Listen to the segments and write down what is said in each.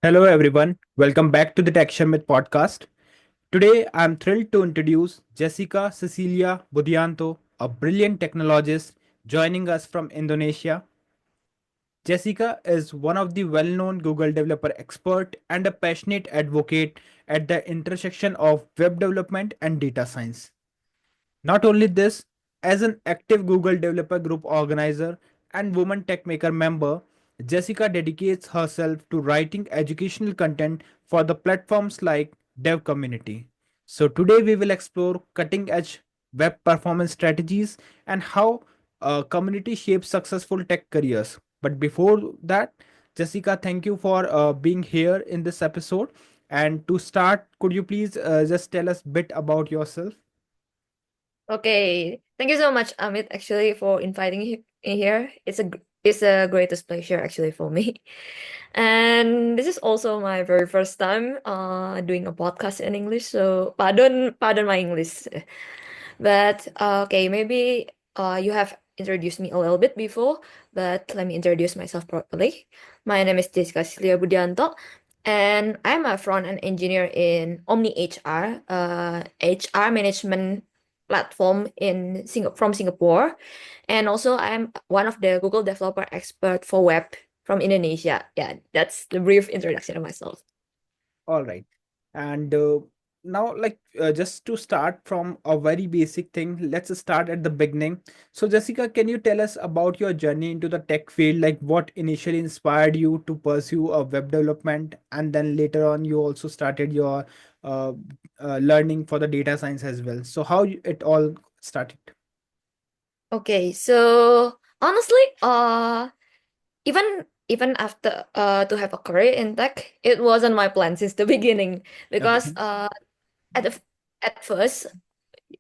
Hello, everyone. Welcome back to the Tech Sharmit podcast. Today, I'm thrilled to introduce Jessica Cecilia Budianto, a brilliant technologist joining us from Indonesia. Jessica is one of the well known Google developer expert and a passionate advocate at the intersection of web development and data science. Not only this, as an active Google Developer Group organizer and Women Tech Maker member, Jessica dedicates herself to writing educational content for the platforms like Dev Community. So today we will explore cutting edge web performance strategies and how a community shapes successful tech careers. But before that, Jessica, thank you for being here in this episode. And to start, could you please just tell us a bit about yourself? Okay, thank you so much, Amit, actually, for inviting me in here. It's a greatest pleasure actually for me. And this is also my very first time doing a podcast in English, so pardon my English. But okay, maybe you have introduced me a little bit before, but let me introduce myself properly. My name is Jessica Cecilia Budianto, and I'm a front-end engineer in Omni HR, HR management platform from Singapore, and also I'm one of the Google developer expert for web from Indonesia. Yeah, that's the brief introduction of myself. All right. And now, just to start from a very basic thing, let's start at the beginning. So, Jessica, can you tell us about your journey into the tech field? Like, what initially inspired you to pursue a web development, and then later on, you also started your uh, learning for the data science as well. So, it all started? Okay, so honestly, even after to have a career in tech, it wasn't my plan since the beginning because Okay. at the, at first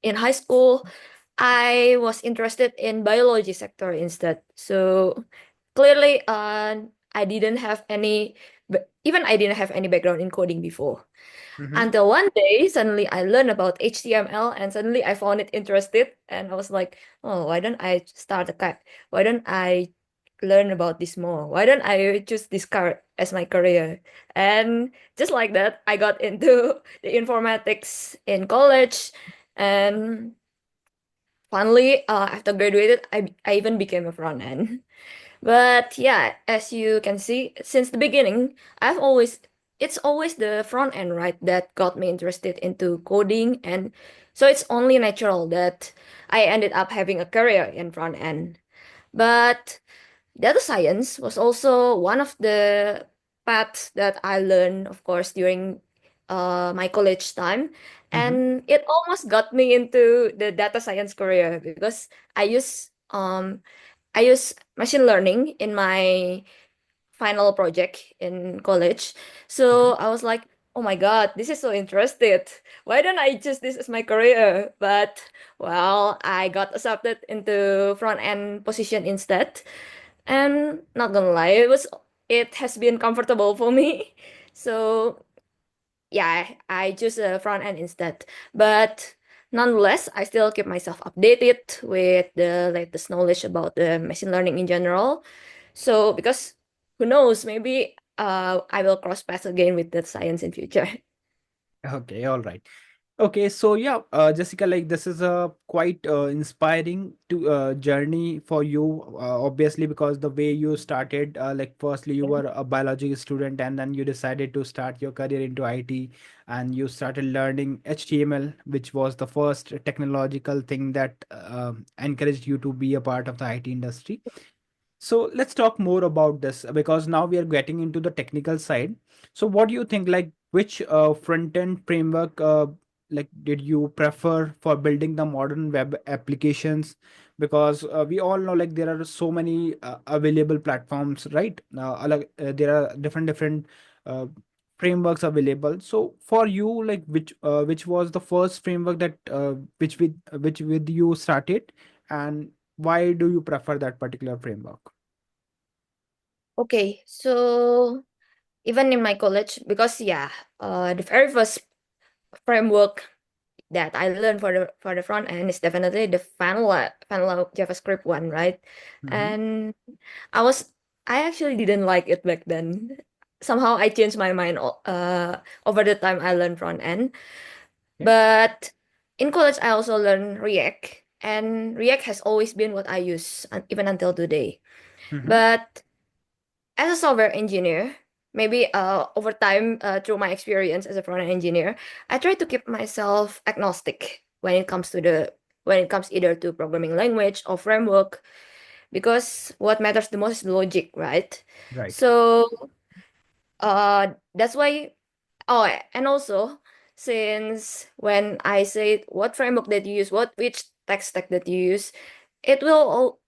in high school I was interested in biology sector instead. So clearly I didn't have even I didn't have any background in coding before. Mm-hmm. Until one day, suddenly I learned about HTML and suddenly I found it interested and I was like, oh, why don't I start a cat? Why don't I learn about this more? Why don't I choose this car as my career? And just like that, I got into the informatics in college. And finally, after graduated, I even became a front end. But yeah, as you can see, since the beginning, it's always the front end, right, that got me interested into coding. And so it's only natural that I ended up having a career in front end. But data science was also one of the paths that I learned, of course, during my college time. Mm-hmm. And it almost got me into the data science career because I use machine learning in my final project in college. So Okay. I was like, oh my God, this is so interested. Why don't I choose this as my career? But well, I got accepted into front end position instead. And not gonna lie, it has been comfortable for me. So yeah, I choose a front end instead. But nonetheless, I still keep myself updated with the latest knowledge about the machine learning in general. So because who knows, maybe I will cross paths again with the science in future. Okay. All right. Okay, so yeah, Jessica, like this is a quite inspiring to journey for you, obviously, because the way you started, like firstly you were a biology student, and then you decided to start your career into IT, and you started learning HTML, which was the first technological thing that encouraged you to be a part of the IT industry. So let's talk more about this because now we are getting into the technical side. So what do you think, like which front-end framework like did you prefer for building the modern web applications? Because we all know like there are so many available platforms, right? There are different uh, frameworks available. So for you, like which was the first framework that which with you started, and why do you prefer that particular framework? Okay, so even in my college, because yeah, the very first framework that I learned for the front end is definitely the vanilla JavaScript one, right? Mhm. And I was I actually didn't like it back then. somehow I changed my mind over the time I learned front end. Okay. But in college, I also learned React, and React has always been what I use even until today. Mm-hmm. But as a software engineer, maybe over time, through my experience as a front end engineer, I try to keep myself agnostic when it comes either to programming language or framework, because what matters the most is logic, right? Right. So that's why. Oh, and also, since when I say what framework that you use, which tech stack that you use, it will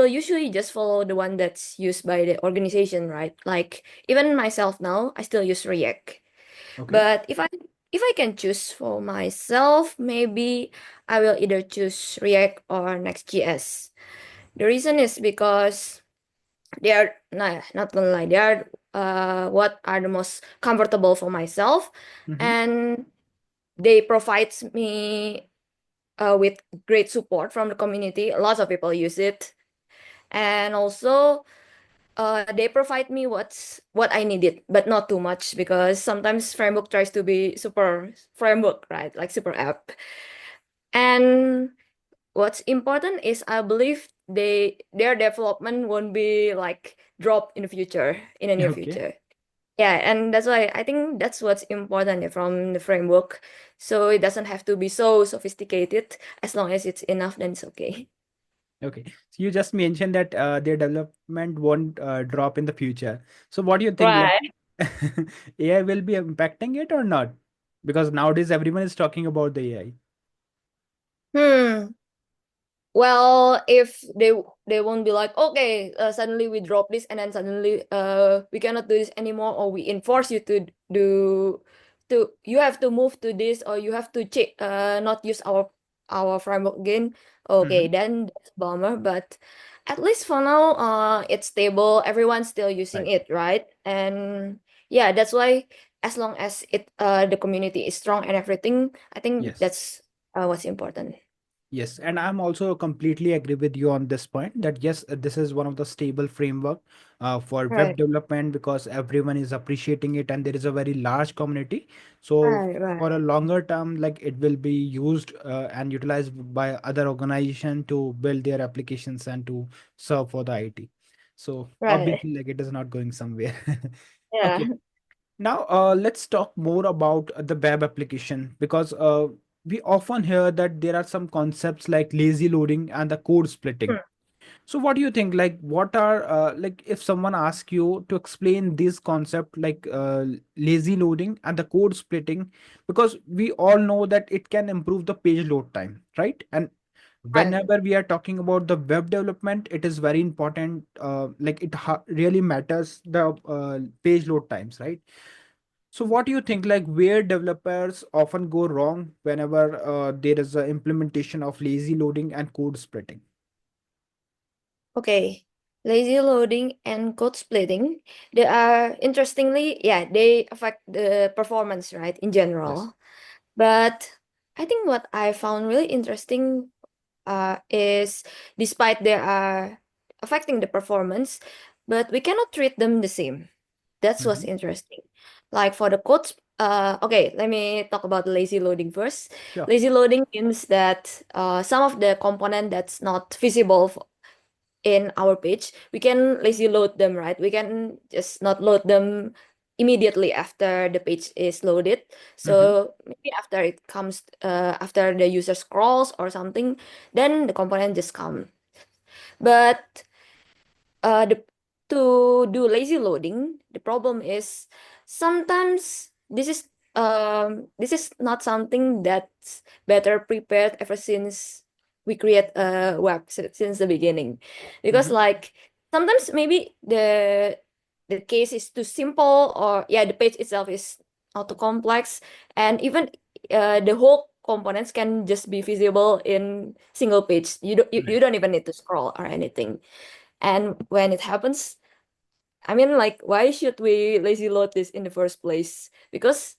usually just follow the one that's used by the organization, right? Like even myself now, I still use React. Okay. But if I can choose for myself, maybe I will either choose React or Next.js. The reason is because they are not gonna lie, they are what are the most comfortable for myself, Mm-hmm. and they provides me with great support from the community. Lots of people use it, and also they provide me what I needed, but not too much, because sometimes framework tries to be super framework, right? Like super app. And what's important is I believe their development won't be like dropped in the future, in the near Okay. future. Yeah, and that's why I think that's what's important from the framework. So it doesn't have to be so sophisticated. As long as it's enough, then it's okay. Okay. So you just mentioned that their development won't drop in the future. So what do you think? Like Right. AI will be impacting it or not? Because nowadays everyone is talking about the AI. Hmm. Well, if they won't be like, okay, suddenly we drop this, and then suddenly we cannot do this anymore, or we enforce you to do you have to move to this, or you have to not use our framework again. Okay, Mm-hmm. then that's a bummer. But at least for now, it's stable. Everyone's still using Right. it, right? And yeah, that's why as long as the community is strong and everything, I think Yes. that's what's important. Yes, and I'm also completely agree with you on this point that yes, this is one of the stable framework for web Right. development because everyone is appreciating it and there is a very large community. So Right, right, for a longer term, like it will be used and utilized by other organization to build their applications and to serve for the IT. So right. obviously, like it is not going somewhere. Yeah. Okay. Now, let's talk more about the web application because we often hear that there are some concepts like lazy loading and the code splitting. Hmm. So, what do you think? Like, what are like if someone asks you to explain this concept like lazy loading and the code splitting, because we all know that it can improve the page load time, right? And Right. whenever we are talking about the web development, it is very important. Like it really matters the page load times, right? So what do you think, like where developers often go wrong whenever there is a implementation of lazy loading and code splitting? Okay. Lazy loading and code splitting, they are interestingly, yeah, they affect the performance, right, in Yes. general. But I think what I found really interesting is despite they are affecting the performance, but we cannot treat them the same. That's what's Hmm. interesting. Like for the codes, okay, let me talk about lazy loading first. Sure. Lazy loading means that some of the component that's not visible in our page, we can lazy load them, right? We can just not load them immediately after the page is loaded. Hmm. So maybe after it comes, after the user scrolls or something, then the component just come. But the to do lazy loading, the problem is sometimes this is not something that's better prepared ever since we create a web since the beginning, because Hmm. like sometimes maybe the case is too simple, or yeah, the page itself is not too complex, and even the whole components can just be visible in single page. You Right. don't even need to scroll or anything. And when it happens, I mean, like, why should we lazy load this in the first place? Because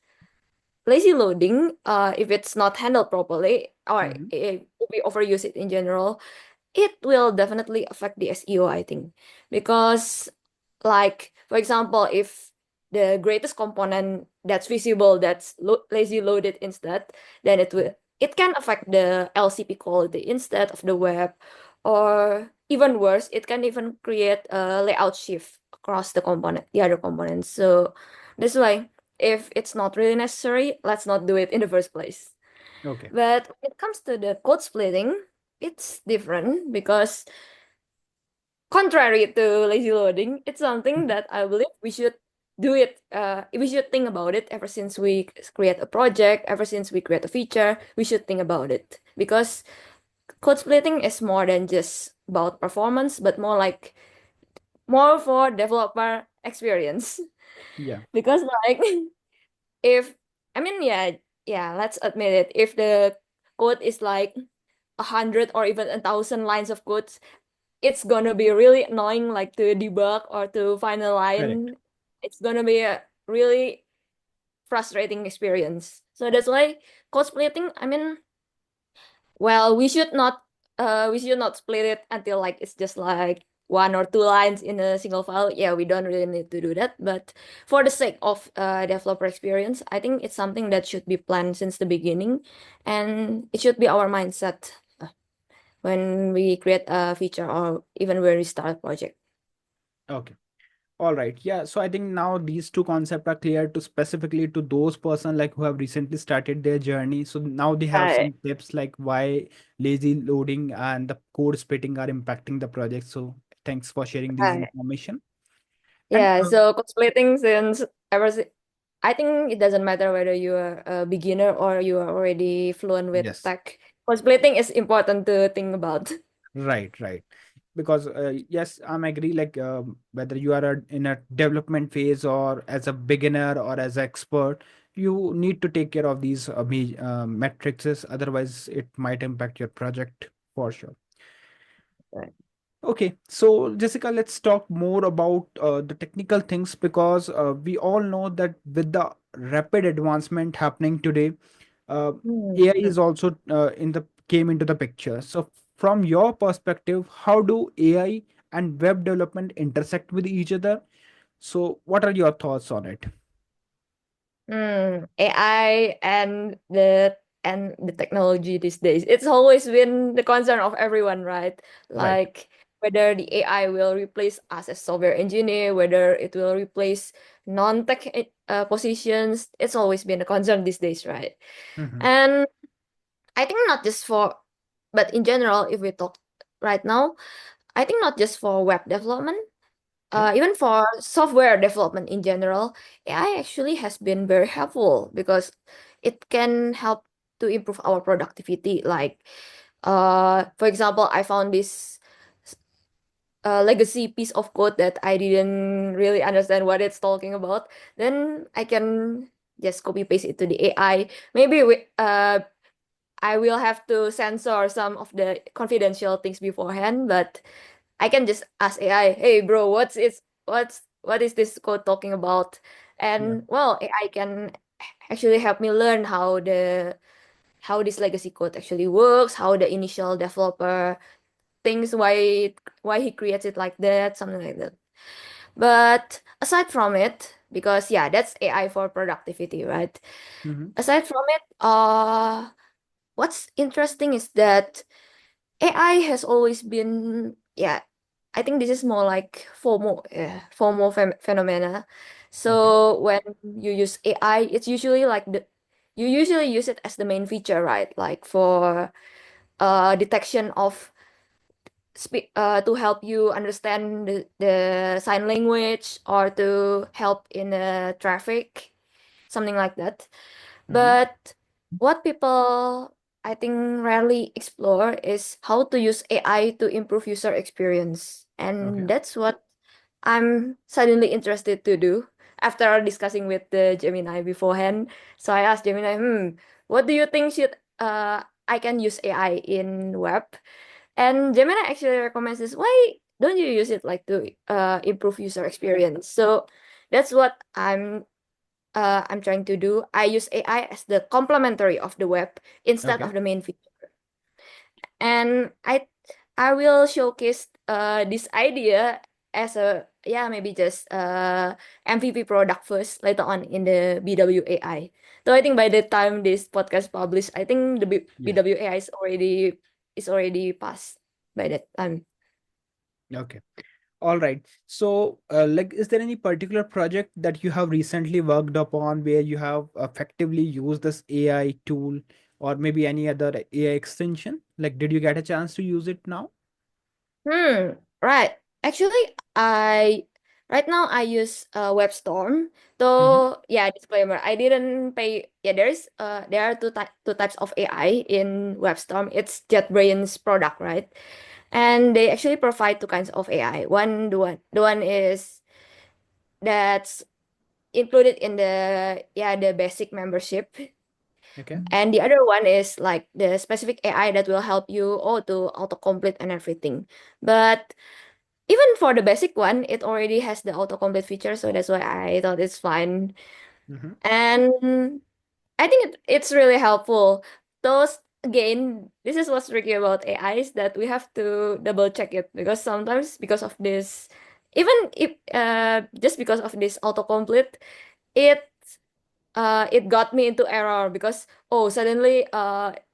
lazy loading, if it's not handled properly, or Hmm. if we overuse it in general, it will definitely affect the SEO, I think. Because, like, for example, if the greatest component that's visible, that's lazy loaded instead, then it can affect the LCP quality instead of the web, or even worse, it can even create a layout shift across the other components. So that's why if it's not really necessary, let's not do it in the first place. Okay. But when it comes to the code splitting, it's different because contrary to lazy loading, it's something Mhm. that I believe we should do it. We should think about it ever since we create a project, ever since we create a feature, we should think about it because code splitting is more than just about performance, but more for developer experience. Yeah. Because like if I mean yeah, let's admit it. If the code is like 100 or even 1,000 lines of code, it's gonna be really annoying like to debug or to find a Correct. line. It's gonna be a really frustrating experience. So that's why code splitting, I mean, well, we should not split it until like it's just like 1 or 2 lines in a single file. Yeah, we don't really need to do that. But for the sake of developer experience, I think it's something that should be planned since the beginning, and it should be our mindset when we create a feature or even when we start a project. Okay. All right. Yeah. So I think now these two concepts are clear to specifically to those person like who have recently started their journey. So now they have Right. some tips like why lazy loading and the code splitting are impacting the project. So thanks for sharing these Right. information. And Yeah, so cosplating since ever si- I think it doesn't matter whether you are a beginner or you are already fluent with yes. tech. Cosplating is important to think about. Right, right. Because yes, I'm agree. Like whether you are in a development phase or as a beginner or as an expert, you need to take care of these metrics. Otherwise, it might impact your project for sure. Right. Okay, so Jessica, let's talk more about the technical things because we all know that with the rapid advancement happening today, uh, AI Hmm. is also in the came into the picture. So, from your perspective, how do AI and web development intersect with each other? So, what are your thoughts on it? AI and the technology these days. It's always been the concern of everyone, right? Right. Like whether the AI will replace us as software engineer, whether it will replace non-tech positions. It's always been a concern these days, right? Mm-hmm. And I think not just for, but in general, if we talk right now, I think not just for web development, Yeah. even for software development in general, AI actually has been very helpful because it can help to improve our productivity. Like, for example, I found this legacy piece of code that I didn't really understand what it's talking about. Then I can just copy paste it to the AI. Maybe I will have to censor some of the confidential things beforehand, but I can just ask AI, "Hey, bro, what is this code talking about?" Yeah. And well, AI can actually help me learn how this legacy code actually works, how the initial developer thinks, why he creates it like that, something like that. But aside from it, because yeah, that's AI for productivity, right? Mm-hmm. Aside from it, what's interesting is that AI has always been, yeah, I think this is more like FOMO, yeah, FOMO phenomena. Okay. So when you use AI, it's usually like you usually use it as the main feature, right? Like for detection of to help you understand the sign language or to help in traffic, something like that. Mm-hmm. But what people I think rarely explore is how to use AI to improve user experience. Okay. And that's what I'm suddenly interested to do after discussing with the Gemini beforehand. So I asked Gemini, what do you think should I can use AI in web? And Gemini actually recommends this. Why don't you use it like to improve user experience? So that's what I'm trying to do. I use AI as the complementary of the web instead Okay. of the main feature. And I will showcase this idea yeah, maybe just MVP product first, later on in the BWAI. So I think by the time this podcast published, I think the Yeah. BWAI is already passed by that time. Okay. All right. So, like, is there any particular project that you have recently worked upon where you have effectively used this AI tool, or maybe any other AI extension? Like, did you get a chance to use it now? Right. Actually, right now I use WebStorm. Mm-hmm. So yeah, disclaimer, I didn't pay. Yeah, there are two types of AI in WebStorm. It's JetBrains product, right? And they actually provide two kinds of AI. The one is that's included in the basic membership, Okay. and the other one is like the specific AI that will help you to autocomplete and everything. But even for the basic one, it already has the autocomplete feature, so that's why I thought it's fine. Mm-hmm. And I think it's really helpful. Those again, this is what's tricky about AI is that we have to double check it because sometimes because of this, even if just because of this autocomplete, it it got me into error because suddenly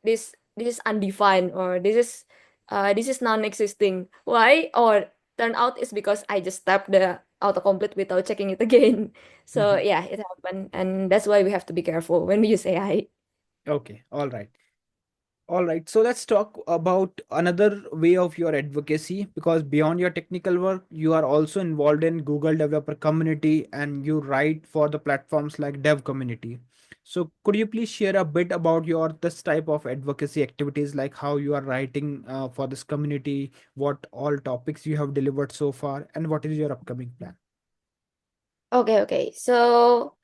this is undefined or this is non-existing. Why? Or turn out it's because I just tapped the autocomplete without checking it again. So Mm-hmm. yeah, it happened, and that's why we have to be careful when we use AI. Okay. All right. All right, so let's talk about another way of your advocacy because beyond your technical work, you are also involved in Google developer community and you write for the platforms like Dev community. So could you please share a bit about your this type of advocacy activities, like how you are writing for this community, what all topics you have delivered so far, and what is your upcoming plan? Okay. So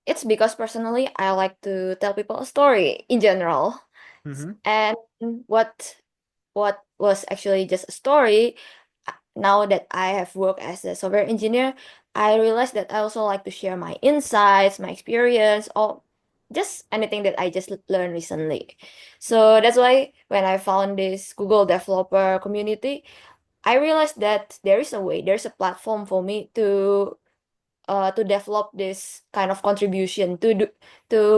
it's because personally I like to tell people a story in general. Mm-hmm. And what was actually just a story, now that I have worked as a software engineer, I realized that I also like to share my insights, my experience, or just anything that I just learned recently. So that's why when I found this Google developer community, I realized that there's a platform for me to develop this kind of contribution to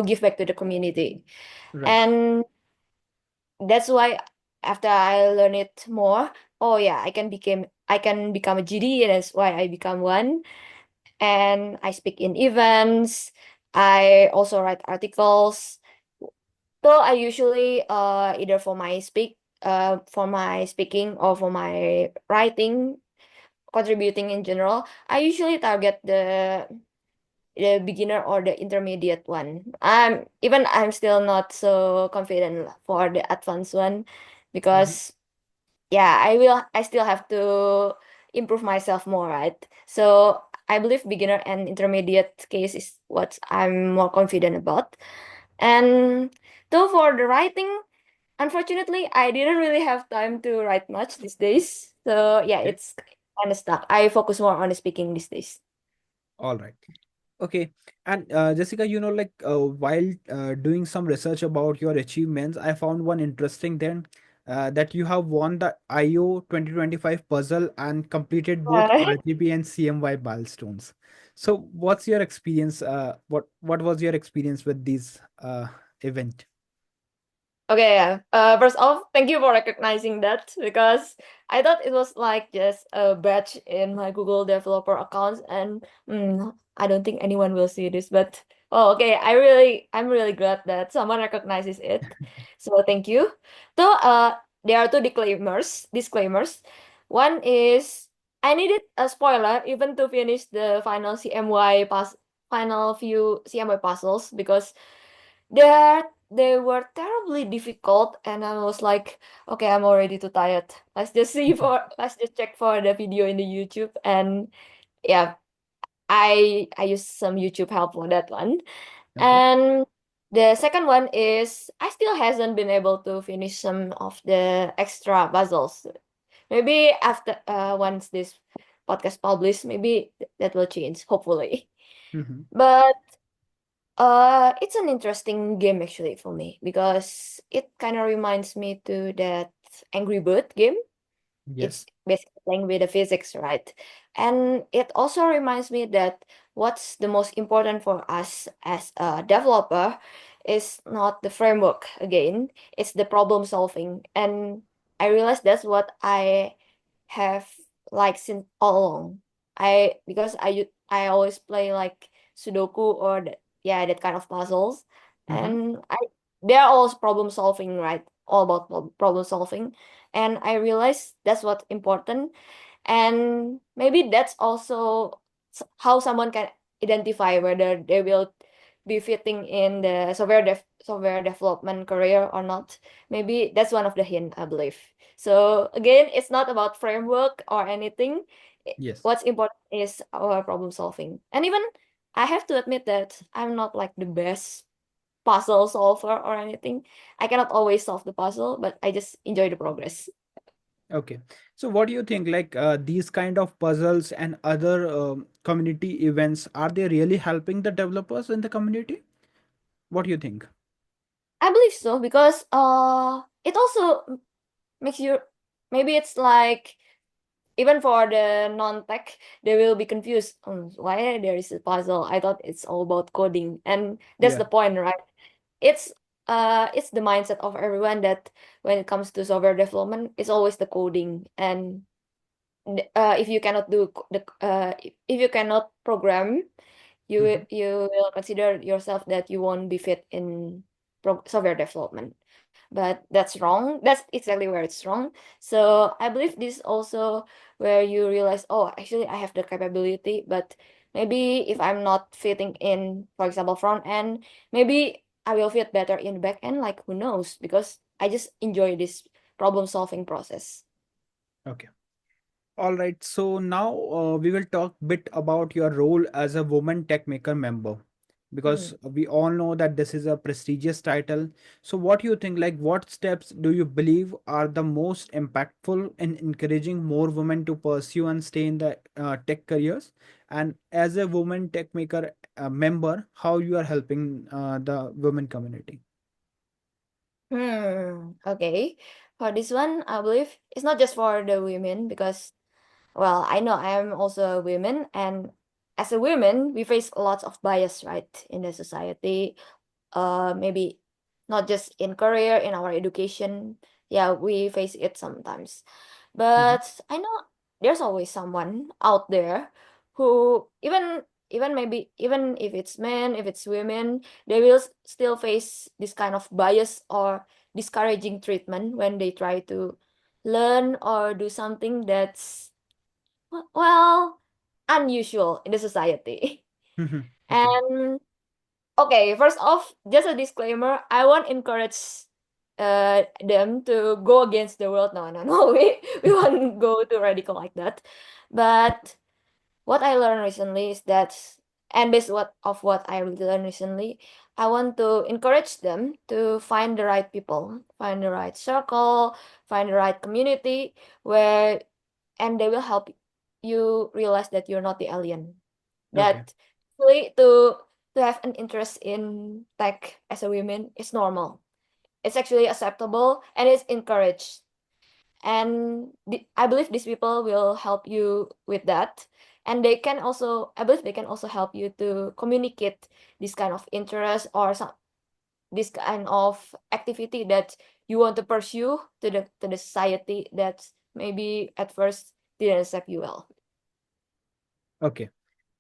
give back to the community. Right. And that's why after I learn it more, oh yeah, I can become a GD, and that's why I become one. And I speak in events. I also write articles. So I usually either for my speaking or for my writing, contributing in general, I usually target the beginner or the intermediate one. I'm still not so confident for the advanced one Mm-hmm. because yeah, I still have to improve myself more, right? So I believe beginner and intermediate case is what I'm more confident about. And though for the writing, unfortunately, I didn't really have time to write much these days. So yeah, Okay. it's kind of stuck. I focus more on the speaking these days. All right. Okay, and Jessica, like while doing some research about your achievements, I found one interesting then that you have won the IO 2025 puzzle and completed both RGB and CMY milestones. So, what's your experience? What was your experience with these event? Okay, yeah. First off, thank you for recognizing that because I thought it was like just a badge in my Google developer account, and I don't think anyone will see this. But okay, I'm really glad that someone recognizes it. So thank you. So there are two disclaimers. One is I needed a spoiler even to finish the final few CMY puzzles because they were terribly difficult, and I was like, okay, I'm already too tired. Let's just check for the video in the YouTube. And yeah, I used some YouTube help for that one. Okay. And the second one is I still hasn't been able to finish some of the extra puzzles. Maybe after once this podcast published, maybe that will change, hopefully. Hmm. But it's an interesting game actually for me because it kind of reminds me to that Angry Bird game. It's Yes. basically playing with the physics, right? And it also reminds me that what's the most important for us as a developer is not the framework again, it's the problem solving. And I realized that's what I have like since all along. Because I always play like Sudoku or that kind of puzzles, Mm-hmm. and they're all problem solving, right? All about problem solving, and I realized that's what's important, and maybe that's also how someone can identify whether they will be fitting in the software development career or not. Maybe that's one of the hint, I believe. So again, it's not about framework or anything. Yes. What's important is our problem solving. And even I have to admit that I'm not like the best puzzle solver or anything. I cannot always solve the puzzle, but I just enjoy the progress. Okay. So what do you think, like these kind of puzzles and other community events, are they really helping the developers in the community? What do you think? I believe so because it also makes you, maybe it's like even for the non-tech, they will be confused. Why there is a puzzle? I thought it's all about coding, and that's Yeah. the point, right? It's it's the mindset of everyone that when it comes to software development, it's always the coding. And if you cannot do if you cannot program, Mm-hmm. you will consider yourself that you won't be fit in software development, but that's wrong. That's exactly where it's wrong. So I believe this also where you realize, oh, actually I have the capability, but maybe if I'm not fitting in, for example, front end, maybe I will fit better in back end, like who knows, because I just enjoy this problem solving process. Okay. All right. So now we will talk bit about your role as a woman tech maker member, because Mm. we all know that this is a prestigious title. So what do you think? Like, what steps do you believe are the most impactful in encouraging more women to pursue and stay in the tech careers? And as a woman tech maker member, how you are helping the women community? Okay. For this one, I believe it's not just for the women because, well, I know I am also a woman, and as a woman, we face lots of bias, right, in the society. Maybe not just in career, in our education. Yeah, we face it sometimes. Mm-hmm. But I know there's always someone out there who even maybe even if it's men, if it's women, they will still face this kind of bias or discouraging treatment when they try to learn or do something that's well unusual in the society. Okay. And okay, first off, just a disclaimer, I won't encourage them to go against the world. No, no, no. We won't go too radical like that. But what I learned recently is that, and based what I learned recently, I want to encourage them to find the right people, find the right circle, find the right community where, and they will help you realize that you're not the alien. Okay. That really to have an interest in tech as a woman is normal. It's actually acceptable and it's encouraged. And I believe these people will help you with that. And they can also, I believe they can also help you to communicate this kind of interest or this kind of activity that you want to pursue to the society that maybe at first didn't accept you well. Okay.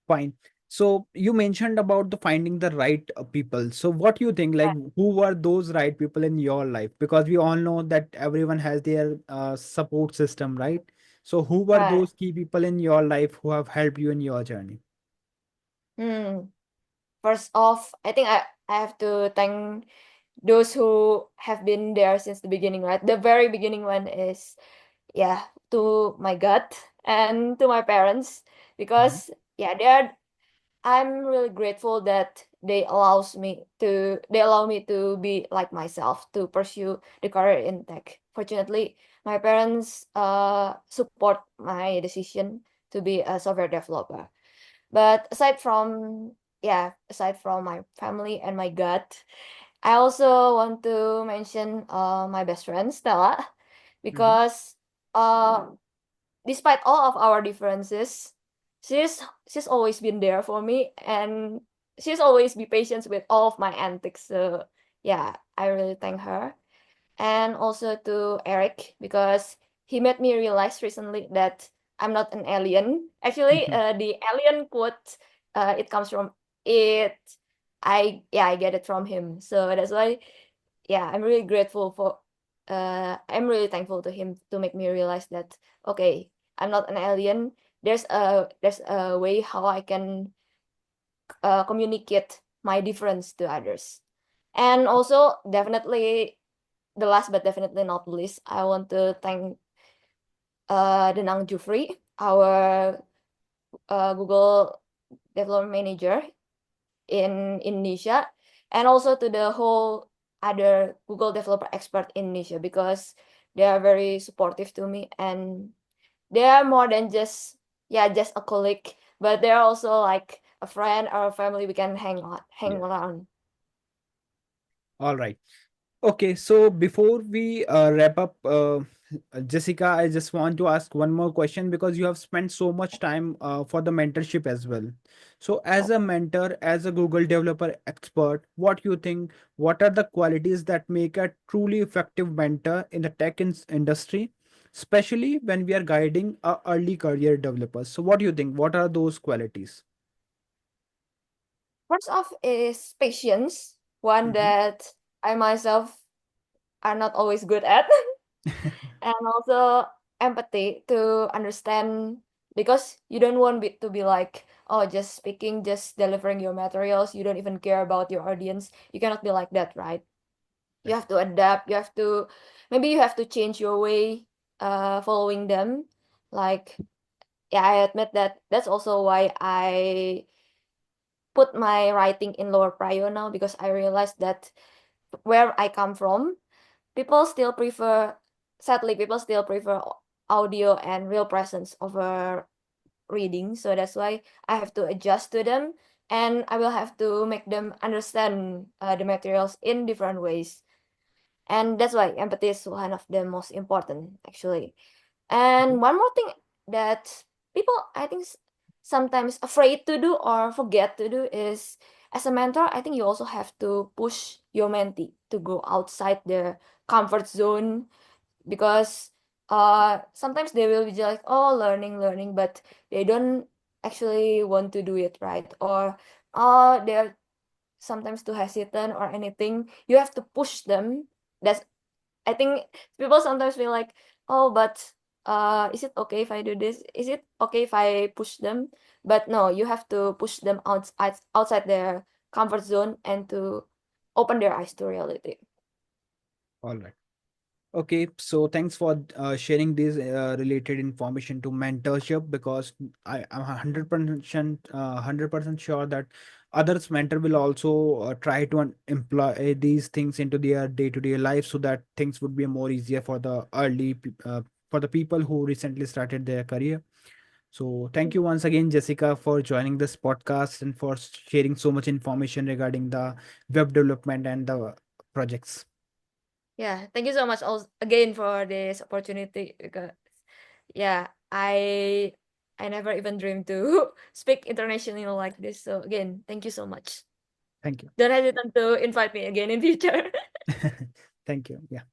Fine. So you mentioned about the finding the right people. So what do you think, like who were those right people in your life? Because we all know that everyone has their support system, right? So who were Right. those key people in your life who have helped you in your journey? Hmm. First off, I think I have to thank those who have been there since the beginning, right? The very beginning one is, yeah, to my gut and to my parents Mhm. because yeah, I'm really grateful that they allow me to be like myself, to pursue the career in tech. Fortunately, my parents support my decision to be a software developer. But aside from my family and my gut, I also want to mention my best friend Stella Mhm. because uh despite all of our differences, she's always been there for me, and she's always be patient with all of my antics. So yeah, I really thank her. And also to Eric, because he made me realize recently that I'm not an alien. Actually, the alien quote, it comes from it. I get it from him. So that's why, yeah, I'm really grateful for. I'm really thankful to him to make me realize that okay, I'm not an alien. There's a way how I can communicate my difference to others. And also, definitely, the last but definitely not least, I want to thank Denang Jufri, our Google development manager in Indonesia, and also to the whole other Google developer expert in Indonesia, because they are very supportive to me, and they are more than just, yeah, just a colleague, but they're also like a friend or a family we can hang Yeah. around. All right. Okay, so before we wrap up, Jessica, I just want to ask one more question because you have spent so much time for the mentorship as well. So, as a mentor, as a Google developer expert, what you think? What are the qualities that make a truly effective mentor in the industry, especially when we are guiding early career developers? So, what do you think? What are those qualities? First off is patience, one Mhm. that I myself are not always good at. And also empathy to understand, because you don't want to be like, oh, just speaking, just delivering your materials, you don't even care about your audience. You cannot be like that, right? You have to adapt, you have to, maybe you have to change your way following them. Like, yeah, I admit that that's also why I put my writing in lower prio now, because I realized that where I come from, people still prefer, sadly, people still prefer audio and real presence over reading. So that's why I have to adjust to them, and I will have to make them understand the materials in different ways. And that's why empathy is one of the most important, actually. And one more thing that people, I think, sometimes afraid to do or forget to do is, as a mentor, I think you also have to push your mentee to go outside their comfort zone, because sometimes they will be just like, oh, learning, but they don't actually want to do it, right? Or they're sometimes too hesitant or anything. You have to push them. That's, I think, people sometimes feel like, oh, but is it okay if I do this? Is it okay if I push them? But no, you have to push them outside their comfort zone and to open their eyes to reality. All right. Okay, so thanks for sharing this related information to mentorship because am 100% 100% sure that others mentor will also try to employ these things into their day-to-day life so that things would be more easier for the for the people who recently started their career. So thank you once again, Jessica, for joining this podcast and for sharing so much information regarding the web development and the projects. Yeah, thank you so much also again for this opportunity, because yeah, I never even dreamed to speak internationally like this. So again, thank you so much. Thank you. Don't hesitate to invite me again in future. Thank you. Yeah.